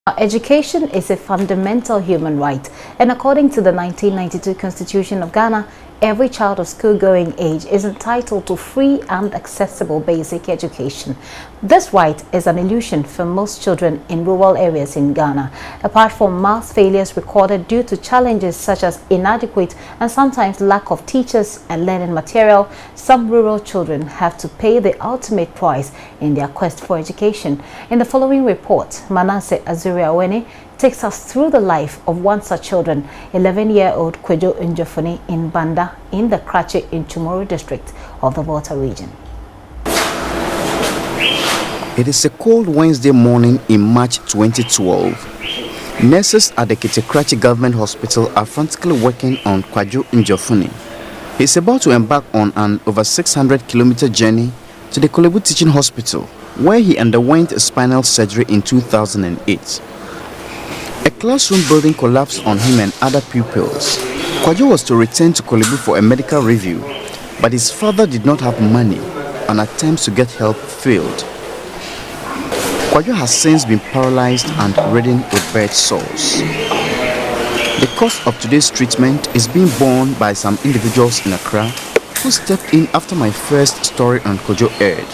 Education is a fundamental human right, and according to the 1992 Constitution of Ghana, every child of school-going age is entitled to free and accessible basic education. This right is an illusion for most children in rural areas in Ghana. Apart from mass failures recorded due to challenges such as inadequate and sometimes lack of teachers and learning material, some rural children have to pay the ultimate price in their quest for education. In the following report, Manasseh Azuriawene takes us through the life of one such children, 11-year-old Kwadwo Njofuni in Banda in the Kratche in Chumoro district of the Volta region. It is a cold Wednesday morning in March 2012. Nurses at the Kratche Government Hospital are frantically working on Kwadwo Njofuni. He is about to embark on an over 600-kilometer journey to the Korle Bu Teaching Hospital, where he underwent a spinal surgery in 2008. A classroom building collapsed on him and other pupils. Kwadwo was to return to Korle Bu for a medical review, but his father did not have money and attempts to get help failed. Kwadwo has since been paralyzed and ridden with bed sores. The cost of today's treatment is being borne by some individuals in Accra who stepped in after my first story on Kwadwo aired.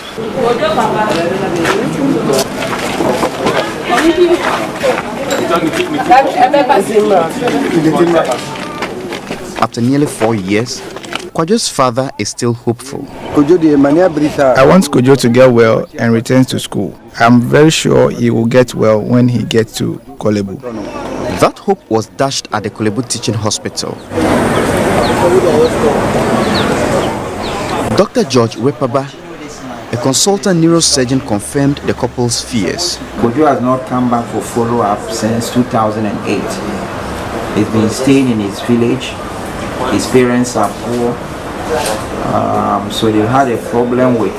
After nearly 4 years, Kwadwo's father is still hopeful. I want Kwadwo to get well and return to school. I'm very sure he will get well when he gets to Korle Bu. That hope was dashed at the Korle Bu Teaching Hospital. Dr. George Wepaba, a consultant neurosurgeon, confirmed the couple's fears. Kwadwo has not come back for follow-up since 2008. He's been staying in his village. His parents are poor, so they had a problem with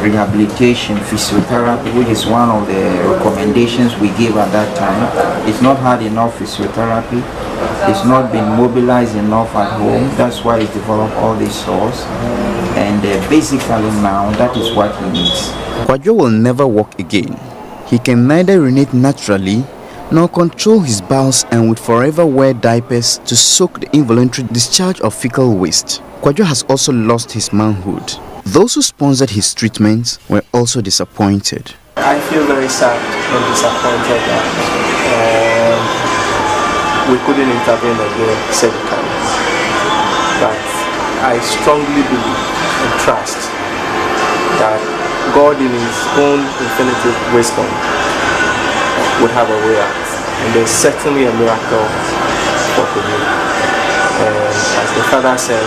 rehabilitation, physiotherapy, which is one of the recommendations we gave at that time. He's not had enough physiotherapy. He's not been mobilized enough at home. That's why he's developed all these sores. And basically now, that is what he needs. Kwadwo will never walk again. He can neither urinate naturally nor control his bowels and would forever wear diapers to soak the involuntary discharge of fecal waste. Kwadwo has also lost his manhood. Those who sponsored his treatment were also disappointed. I feel very sad and disappointed that we couldn't intervene again surgically. But I strongly believe and trust that God in His own infinite wisdom would have a way out. And there's certainly a miracle for Kwadwo. And as the father said,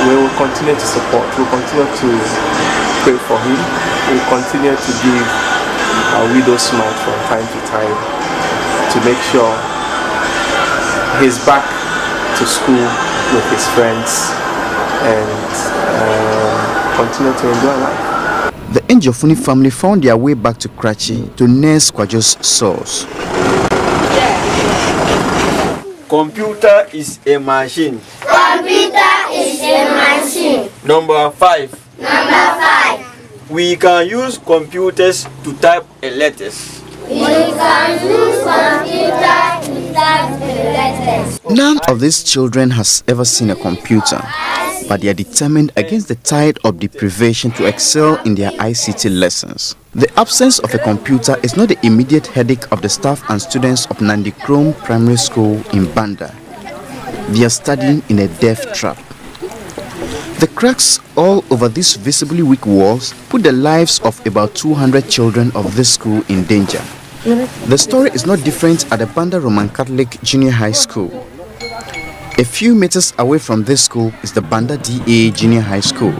we will continue to support, we will continue to pray for him, we will continue to give our widow's smile from time to time to make sure he's back to school with his friends and continue to enjoy life. The Njofuni family found their way back to Kratche to nurse Kwadwo's sores. Computer is a machine. Computer is a machine. Number 5. Number 5. We can use computers to type letters. We can use computer to type letters. None of these children has ever seen a computer, but they are determined against the tide of deprivation to excel in their ICT lessons. The absence of a computer is not the immediate headache of the staff and students of Nandi Krom Primary School in Banda. They are studying in a death trap. The cracks all over these visibly weak walls put the lives of about 200 children of this school in danger. The story is not different at the Banda Roman Catholic Junior High School. A few meters away from this school is the Banda DA Junior High School.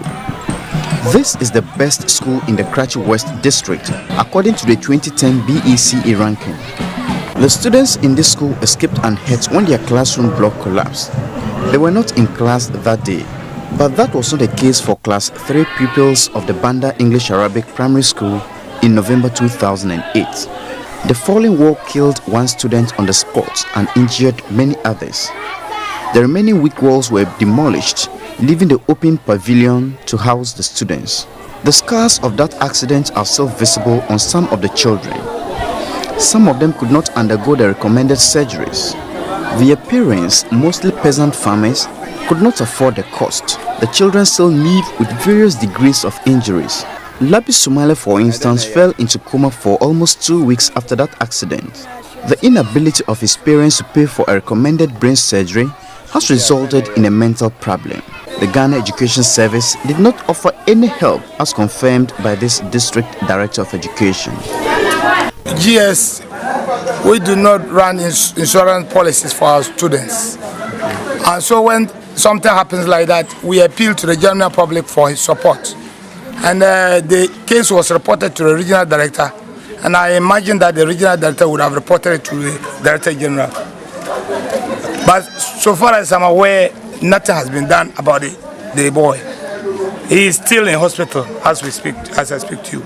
This is the best school in the Kratche West District, according to the 2010 BECE ranking. The students in this school escaped unhurt when their classroom block collapsed. They were not in class that day, but that was not the case for class 3 pupils of the Banda English Arabic Primary School in November 2008. The falling wall killed one student on the spot and injured many others. The remaining weak walls were demolished, leaving the open pavilion to house the students. The scars of that accident are still visible on some of the children. Some of them could not undergo the recommended surgeries. Their parents, mostly peasant farmers, could not afford the cost. The children still live with various degrees of injuries. Labi Sumale, for instance, fell into coma for almost 2 weeks after that accident. The inability of his parents to pay for a recommended brain surgery has resulted in a mental problem. The Ghana Education Service did not offer any help, as confirmed by this District Director of Education. GS, we do not run insurance policies for our students. And so when something happens like that, we appeal to the general public for his support. And the case was reported to the regional director, and I imagine that the regional director would have reported it to the Director General. But so far as I'm aware, nothing has been done about the boy. He is still in hospital as I speak to you.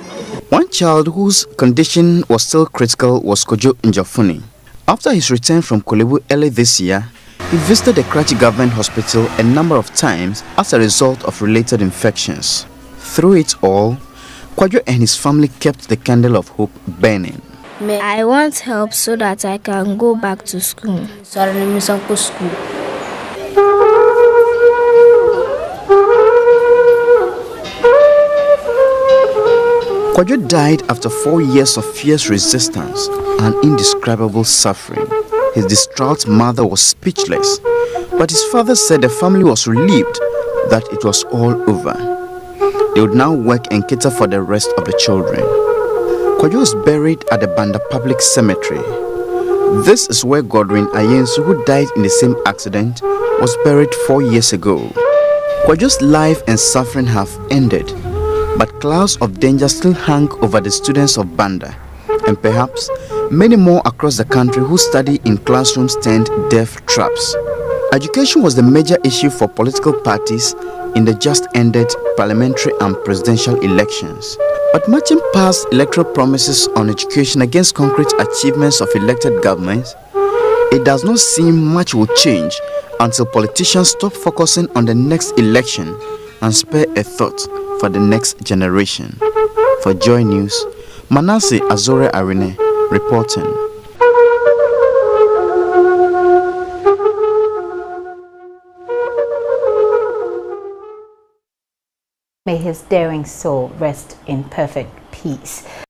One child whose condition was still critical was Kojo Njafuni. After his return from Kolebu early this year, he visited the Karachi Government Hospital a number of times as a result of related infections. Through it all, Kwajo and his family kept the candle of hope burning. I want help so that I can go back to school. Kwajo died after 4 years of fierce resistance and indescribable suffering. His distraught mother was speechless, but his father said the family was relieved that it was all over. They would now work and cater for the rest of the children. Kwajo was buried at the Banda Public Cemetery. This is where Godwin Ayensu, who died in the same accident, was buried 4 years ago. Kwajo's life and suffering have ended, but clouds of danger still hang over the students of Banda, and perhaps many more across the country who study in classrooms turned death traps. Education was the major issue for political parties in the just ended parliamentary and presidential elections. But matching past electoral promises on education against concrete achievements of elected governments, it does not seem much will change until politicians stop focusing on the next election and spare a thought for the next generation. For Joy News, Manasseh Azore Arine reporting. May his daring soul rest in perfect peace.